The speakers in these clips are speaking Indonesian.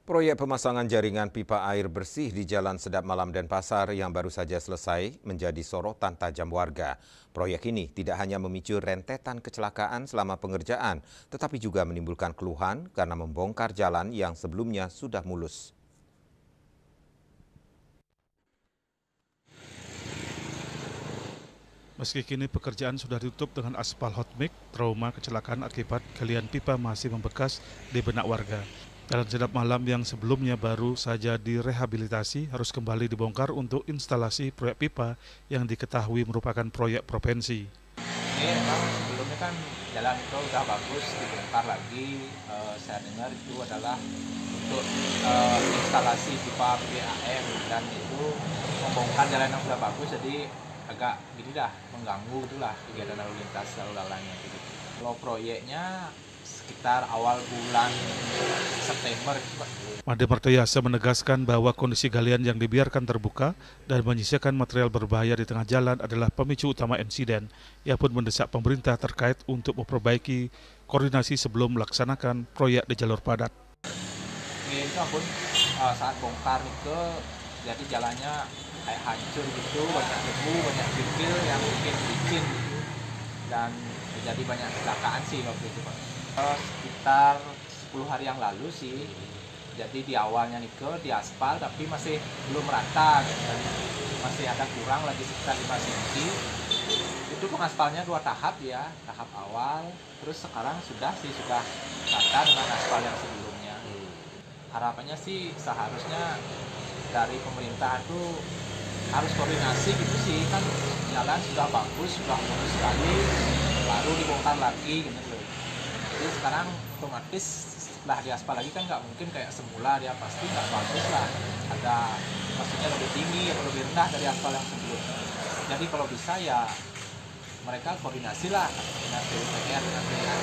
Proyek pemasangan jaringan pipa air bersih di Jalan Sedap Malam Denpasar yang baru saja selesai menjadi sorotan tajam warga. Proyek ini tidak hanya memicu rentetan kecelakaan selama pengerjaan, tetapi juga menimbulkan keluhan karena membongkar jalan yang sebelumnya sudah mulus. Meski kini pekerjaan sudah ditutup dengan aspal hot mix, trauma kecelakaan akibat galian pipa masih membekas di benak warga. Jalan Sedap Malam yang sebelumnya baru saja direhabilitasi harus kembali dibongkar untuk instalasi proyek pipa yang diketahui merupakan proyek provinsi. Ini memang sebelumnya kan jalan itu udah bagus, dibongkar lagi. Saya dengar itu adalah untuk instalasi pipa PAM, dan itu membongkar jalan yang sudah bagus, jadi agak gini dah, mengganggu itulah kegiatan lalu lintas lalu lalanya gitu. Kalau proyeknya sekitar awal bulan September. Made Martoyasa menegaskan bahwa kondisi galian yang dibiarkan terbuka dan menyisakan material berbahaya di tengah jalan adalah pemicu utama insiden. Ia pun mendesak pemerintah terkait untuk memperbaiki koordinasi sebelum melaksanakan proyek di jalur padat. Ini itu pun saat bongkar itu jadi jalannya kayak hancur gitu, banyak debu, banyak kerikil yang bikin licin gitu, dan terjadi banyak kecelakaan sih waktu itu Pak. Sekitar 10 hari yang lalu sih, jadi di awalnya di aspal tapi masih belum rata gitu, dan masih ada kurang lagi sekitar 5 cm. Itu pengaspalnya 2 tahap ya, tahap awal, terus sekarang sudah rata dengan aspal yang sebelumnya. Harapannya sih seharusnya dari pemerintah tuh harus koordinasi gitu sih, kan jalan sudah bagus, sudah mulus sekali, baru dibongkar lagi gitu loh. Jadi sekarang otomatis setelah diaspal lagi kan nggak mungkin kayak semula, dia pasti nggak bagus lah, ada maksudnya lebih tinggi atau lebih rendah dari aspal yang sebelumnya. Jadi kalau bisa ya mereka koordinasi lah, dengan PUPR, dengan PDAM,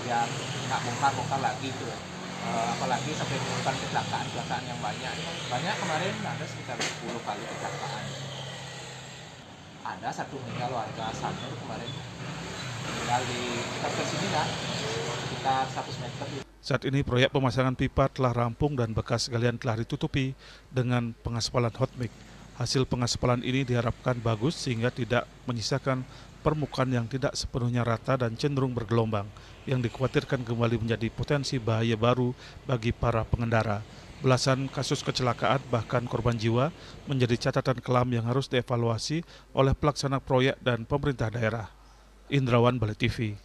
biar nggak bongkar lagi tuh. Apalagi sampai menimbulkan kecelakaan yang banyak kemarin ada sekitar 10 kali kecelakaan. Ada satu meninggal warga Sanur kemarin, tinggal di dekat sini kan, sekitar 100 meter. Saat ini proyek pemasangan pipa telah rampung dan bekas galian telah ditutupi dengan pengaspalan hot mix. Hasil pengaspalan ini diharapkan bagus sehingga tidak menyisakan permukaan yang tidak sepenuhnya rata dan cenderung bergelombang, yang dikhawatirkan kembali menjadi potensi bahaya baru bagi para pengendara. Belasan kasus kecelakaan bahkan korban jiwa menjadi catatan kelam yang harus dievaluasi oleh pelaksana proyek dan pemerintah daerah. Indrawan, Bali TV.